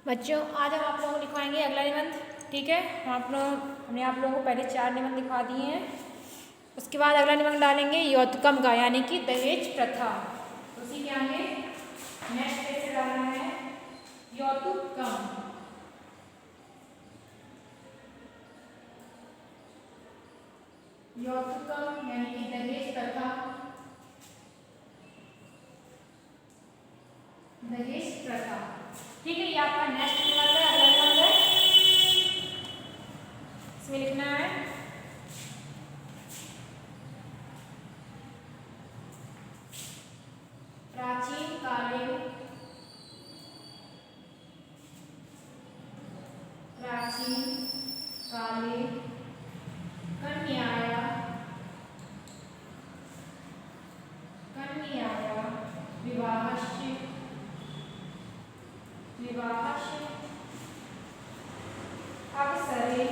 बच्चों आज हम आप लोगों को लिखवाएंगे अगला निबंध। ठीक है, हमने आप लोगों को पहले 4 निबंध लिखवा दिए हैं। उसके बाद अगला निबंध डालेंगे यौतुकम का, यानी कि दहेज प्रथा। उसी के आगे नेक्स्ट कैसे डालना है यौतुकम। यौतुकम यानी कि दहेज प्रथा। दहेज प्रथा, ठीक है। ये आपका नेक्स्ट निबंध है, अगला निबंध है। इसमें लिखना है प्राचीन काले कन्याया विवाहस्य अवसरे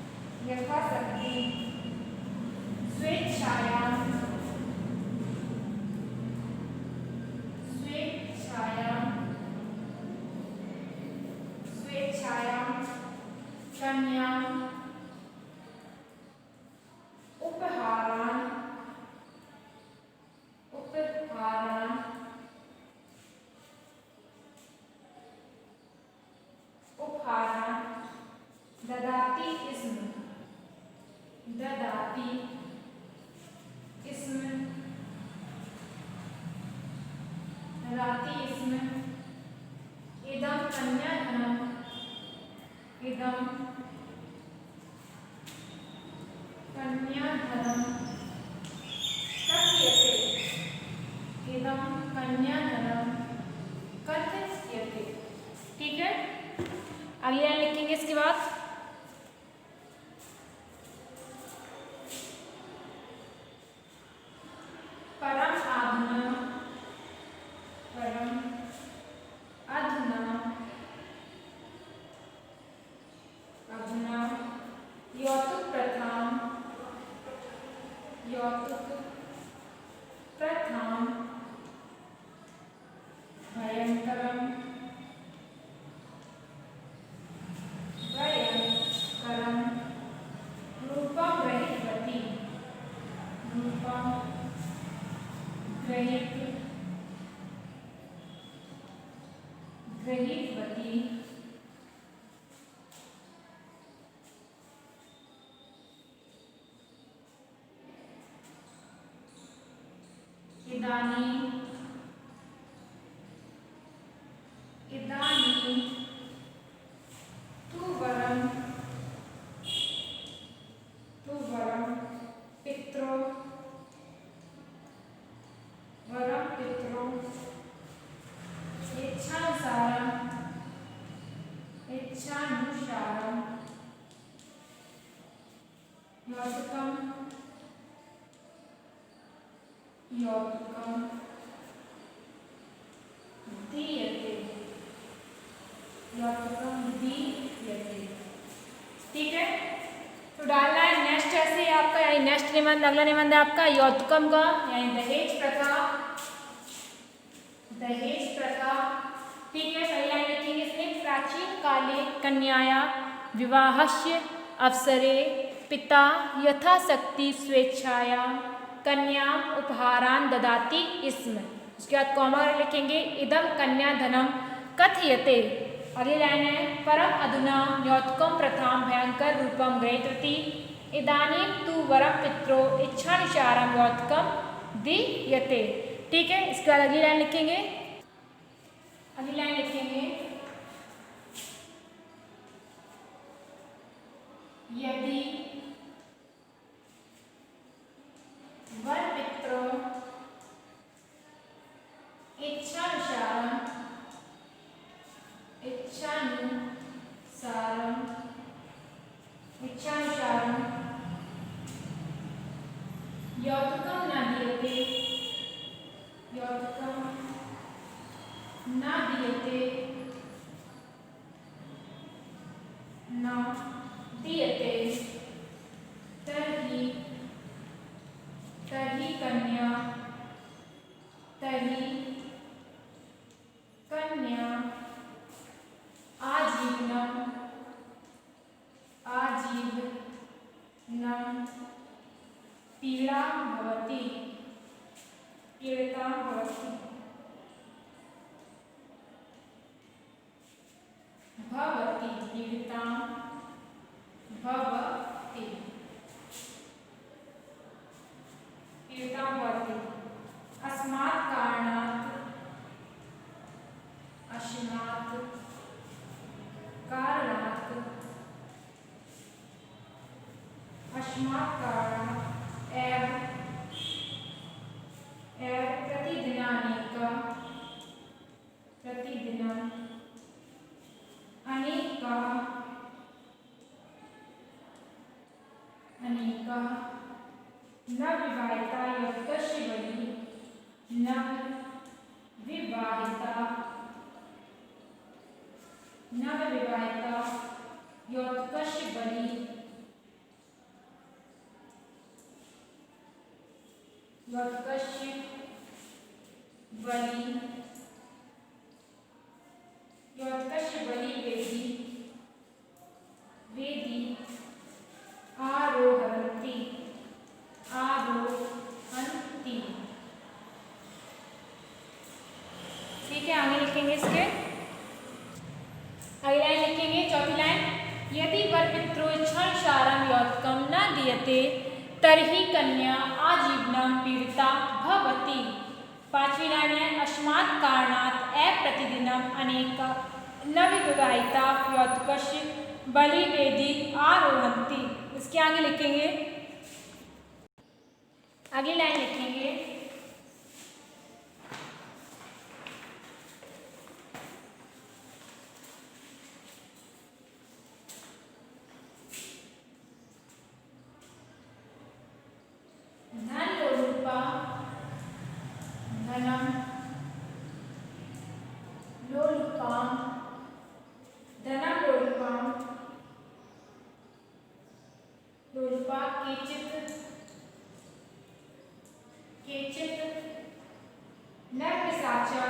पिता यथाशक्ति स्वेच्छायां कन्यां उपहारान् ददाति स्म इदं कन्याधनं कथ्यते। ठीक है, अगली लाइन लिखेंगे इसके बाद परम अधुना यौतुक प्रथां भयंकरं रूपं ग्रहीतवती इदानीं तु वरं पित्रो इच्छानुसारं यौतुकं दीयते। ठीक है, तो डालना है नेक्स्ट ऐसे आपका, यानी नेक्स्ट निबंध अगला निबंध है आपका यौतुकम का, यानी दहेज प्रथा। ठीक है, पहली लाइन लिखेंगे इसमें प्राचीन काले कन्याया विवाहस्य अवसरे पिता यथाशक्ति स्वेच्छाया कन्या उपहारान् ददाति स्म। उसके बाद कॉमा लिखेंगे इदं कन्याधनं कथयते। अगली लाइन है परम अधुना यौतुकम प्रथां भयंकर रूपं ग्रहीतवती इदानीं तु वरं पित्रो इच्छानुसारं यौतुकं दीयते। ठीक है, इसके बाद अगली लाइन लिखेंगे यदि वरपित्रो इच्छानुसारं यौतुकं न दीयते पीड़िता भवति। पीड़िता भवति। अस्मात् कारणात् अस्मात् कारणात् अस्मात् कारणात् एव प्रतिदिनानेका प्रतिदिनम् अनेका अनेका नवविवाहिता यौतुकस्य बलिः नवविवाहिता यौतुकस्य बलिः यौतुकस्य बलिः यौतुकस्य बलिः वेदी आरोहन्ति आरोहन्ति। ठीक है, आगे लिखेंगे इसके। अगली लाइन लिखेंगे, चौथी लाइन। यदि वर पितृ क्षणसारं यौतुकं न दीयते तर्हि कन्या आजीवनं पीड़िता भवति। पांचवी लाइन है, अस्मात् कारणात् एव प्रतिदिनम् अनेका नवविवाहिता यौतुकस्य बलिवेदी आरोहन्ति। इसके आगे लिखेंगे, अगली लाइन लिखेंगे, धन लोलुपा धनम लोलुपां धनम लोलुपां लोलुपा केचित् केचित् नरपिशाचा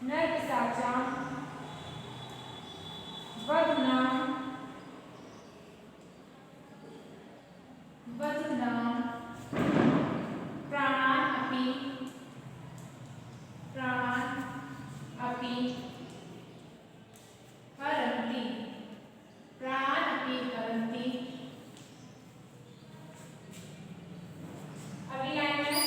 नरपिशाचा वधूनां प्राणान् अपि हरन्ति प्राणान् अपि हरन्ति। अगली लाइन में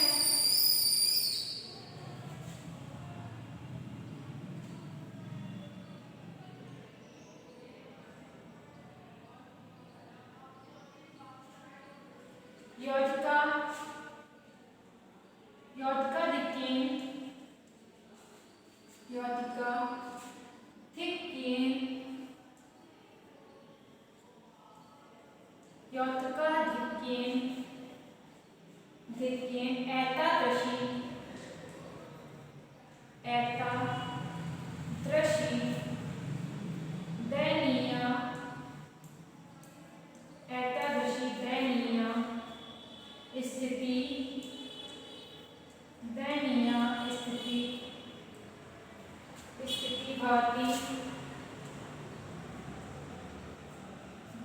धिक्येन एतादृशी दयनीय स्थिति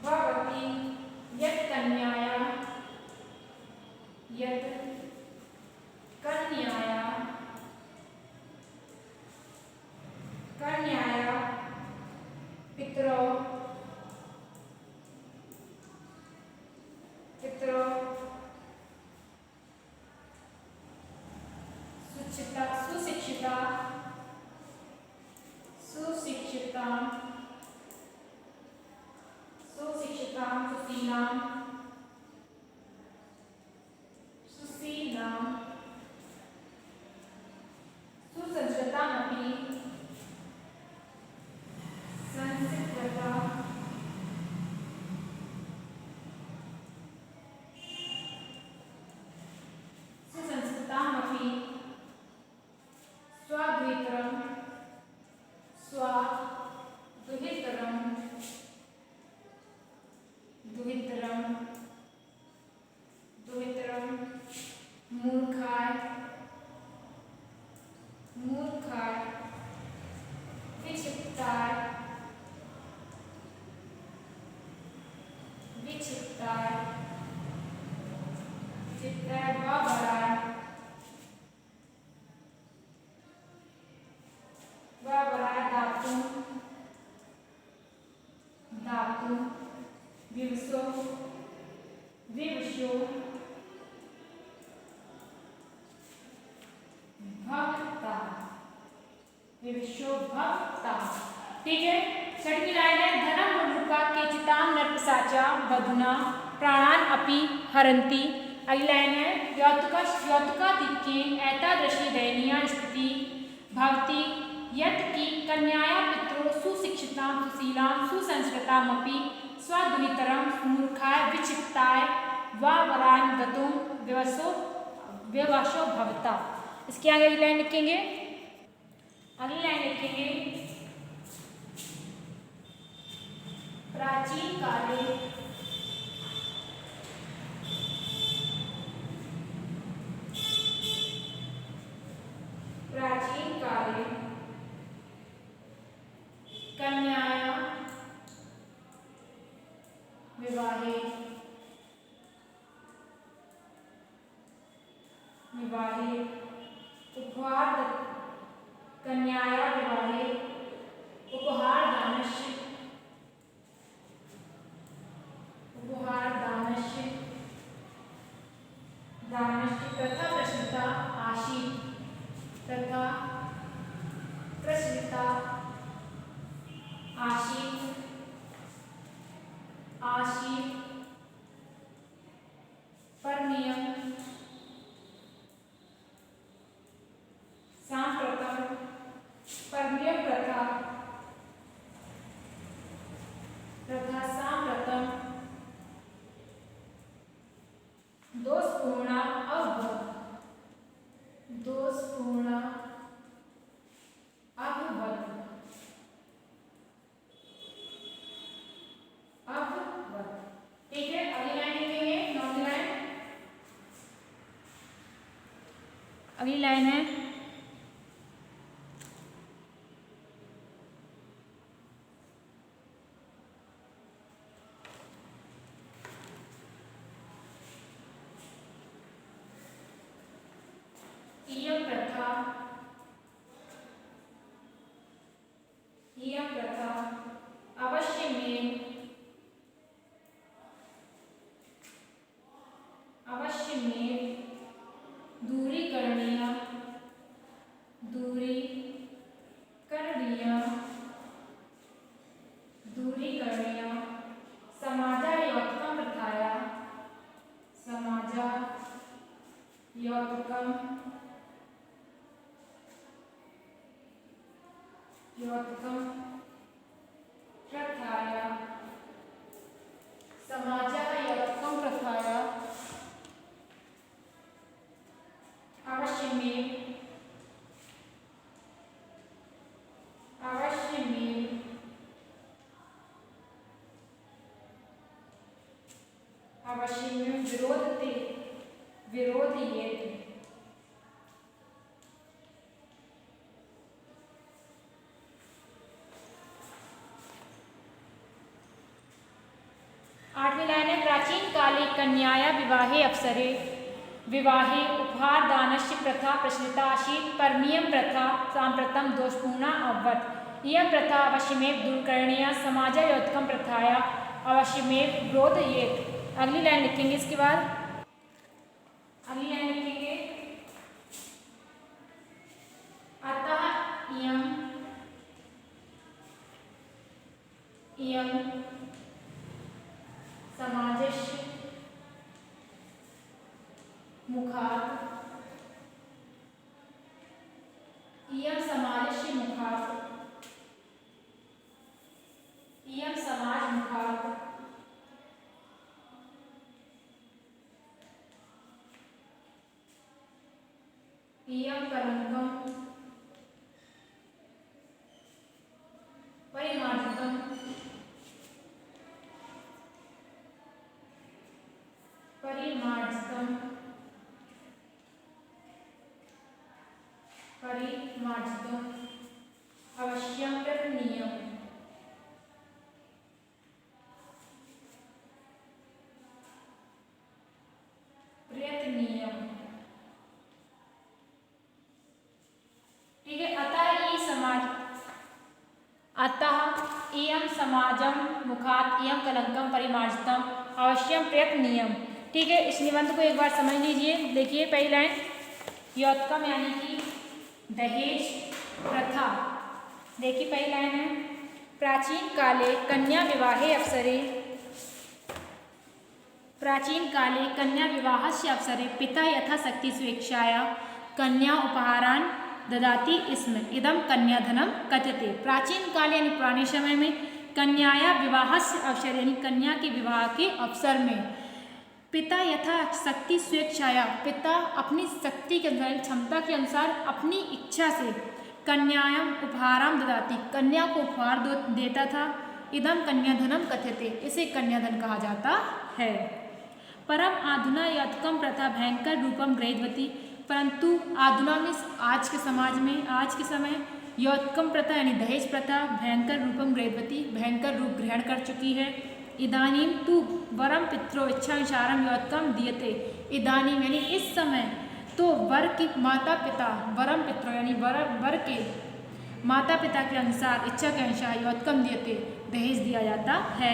भवति यत् कन्याया पितरो दुहितरम विवशोभवता। ठीक है, छठी लाइन है धनम मुलुका केचिताम नरपिशाचा बधुना प्राणान अपि हरन्ति। अगली लाइन है यौतुकाधिक्येन एतादृशी दयनीया स्थिति भवति यत् कि कन्याया पित्रो सुशिक्षितां सुशीलां सुसंस्कृतामपि स्वदुहितरं मूर्खाय विक्षिप्ताय वा वरान् गतुं विवशो भवता। इसके आगे अगली लाइन लिखेंगे, अगली लाइन लिखेंगे प्राचीन काले कन्याया विवाहे उपहार कन्याया विवाहे उपहार दानस्य प्रथा प्रचलिता आसीत् पर नियम सांप्रतम प्रथा सांप्रतम दोषपूर्णा अभवत्। ठीक है, अगली लाइन लिखेंगे, नौवीं लाइन। अगली लाइन है इयं प्रथा अवश्यमेव दूरीकरणीया समाजायौक्तम प्रथाया अवश्यमेव विरोधयेत्। आठवीं लाइन है प्राचीन काले कन्याया विवाहे अवसरे विवाहे उपहार दानस्य प्रथा प्रचलिता आसीत् परमियं प्रथा सांप्रतम दोषपूर्णा अभवत्। इयं प्रथा अवश्यमेव दूरीकरणीया समाजायौक्तम प्रथाया अवश्यमेव विरोधयेत्। अगली लाइन लिखेंगे, इसके बाद अगली लाइन लिखेंगे अतः इयं समाजस्य मुखात् इयं कलङ्कं परिमार्जितम् अवश्यं प्रयत्नीयम्। ठीक है, अतः इयं समाजं मुखात् इयं कलंकं परिमार्जितम् अवश्यम प्रयत्नीयम्। ठीक है, इस निबंध को एक बार समझ लीजिए। देखिए पहली लाइन, यौतकम यानी कि दहेज प्रथा देखिए पहली लाइन है, प्राचीन काले कन्या विवाहे अवसरे, प्राचीन काले कन्या विवाहस्य अवसरे पिता यथाशक्ति स्वेच्छाया कन्या उपहारान् ददाति स्म इदं कन्याधनम कथ्यते। प्राचीन काल यानी पुराने समय में कन्याया विवाहस्य अवसर यानी कन्या के विवाह के अवसर में पिता यथाशक्ति स्वेच्छाया, पिता अपनी शक्ति के अनुसार क्षमता के अनुसार अपनी इच्छा से कन्यायाम उपहाराम ददाति, कन्या को उपहार देता था। इदम कन्याधनम कथ्यते, इसे कन्याधन कहा जाता है। परम आधुना यौतकम प्रथा भयंकर रूपम ग्रहीतवती, परंतु आधुना में आज के समाज में आज के समय यौतकम प्रथा यानी दहेज प्रथा भयंकर रूपम ग्रहीतवती, भयंकर रूप ग्रहण कर चुकी है। इदानीम तु वरम पित्रो इच्छानुसारम यौतकम दीयते, इदानीम यानी इस समय तो वर की माता पिता वरम पित्रो यानी वर के माता पिता के अनुसार इच्छा के अनुसार यौतकम दीयते दहेज दिया जाता है।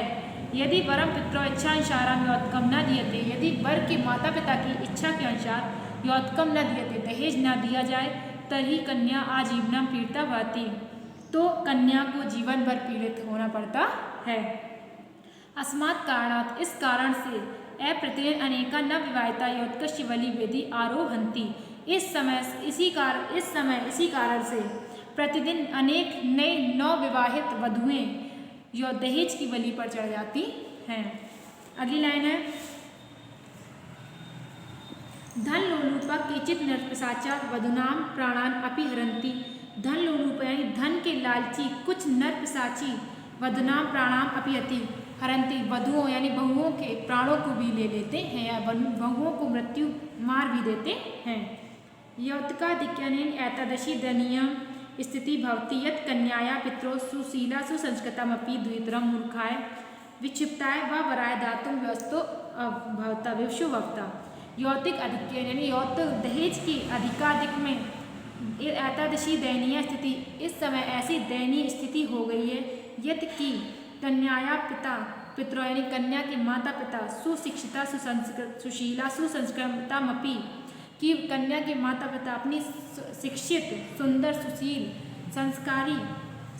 यदि वरम पित्रो इच्छानुसारम यौतकम न दीयते, यदि वर के माता पिता की इच्छा के अनुसार यौतकम न दीयते दहेज न दिया जाए, तभी कन्या आजीवनम पीड़िता भवति, तो कन्या को जीवन भर पीड़ित होना पड़ता है। अस्मात् कारणात्, इस कारण से अप्रत्येन अनेका नवविवाहिता यौतकस्य बलि वेदी आरोहन्ति, इस समय इसी कारण से प्रतिदिन अनेक नए नवविवाहित वधुएं यो दहेज की बलि पर चढ़ जाती हैं। अगली लाइन है, धन लोलूपा केचित नरपिशाचा वधूनाम प्राणान अपि हरन्ति, धन लोलूपा यानी धन के लालची कुछ नरपिशाची वधूनाम प्राणाम अपि हरन्ति, वधुओं यानी बहुओं के प्राणों को भी ले लेते हैं या बहुओं को मृत्यु मार भी देते हैं। यौतकाधिक्यनेन एतादृशी दयनीय स्थिति भवति यत् कन्याया पित्रो सुशीला सुसंस्कृतमपि द्वितरं मूर्खाय विक्षिप्ताय व वराय दातुं व्यस्तो भवता विवशो भवता। यौतिक अधिक्य यानी यौतिक दहेज की अधिकाधिक में एतादृशी दयनीय स्थिति, इस समय ऐसी दयनीय स्थिति हो गई है यत् कि कन्याया पितरो यानी कन्या के माता पिता सुशिक्षिता सुशीला सुसंस्कृतमपि, कि कन्या के माता पिता अपनी शिक्षित सुंदर सुशील संस्कारी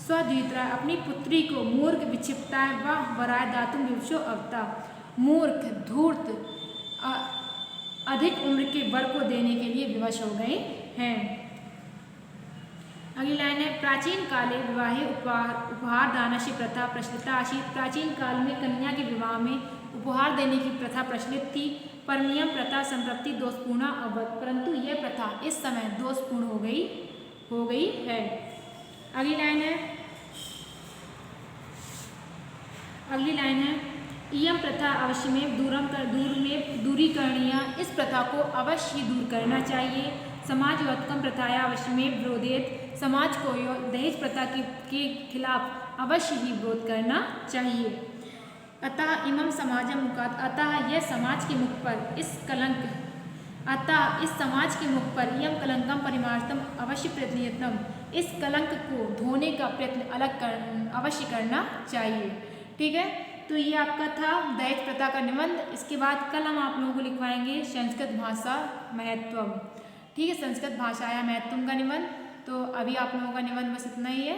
स्वद्वित्रा अपनी पुत्री को मूर्ख विक्षिप्ता व वराय दातुम विवशो अवता, मूर्ख धूर्त अधिक उम्र के वर को देने के लिए विवश हो गए हैं। अगली लाइन है, प्राचीन काले विवाहे उपहार दानस्य प्रथा प्रचलिता आसीत्, प्राचीन काल में कन्या के विवाह में उपहार देने की प्रथा प्रचलित थी। परनियम प्रथा संप्रति दोषपूर्ण अवत, परंतु यह प्रथा इस समय दोषपूर्ण हो गई है। अगली लाइन है, इयम प्रथा अवश्य में दूरीकरणीय, इस प्रथा को अवश्य ही दूर करना चाहिए। समाज यौतकम प्रथाया अवश्य में विरोधेत, समाज को दहेज प्रथा के खिलाफ अवश्य ही विरोध करना चाहिए। अतः इमं समाजम मुखात्, अतः यह समाज के मुख पर इस समाज के मुख पर यम कलंकम परिमार्तम अवश्य प्रयत्नम, इस कलंक को धोने का प्रयत्न अवश्य करना चाहिए। ठीक है, तो ये आपका था दहेज प्रथा का निबंध। इसके बाद कल हम आप लोगों को लिखवाएंगे संस्कृत भाषा महत्वम। ठीक है, संस्कृत भाषा या महत्वम का निबंध। तो अभी आप लोगों का निबंध बस इतना ही है।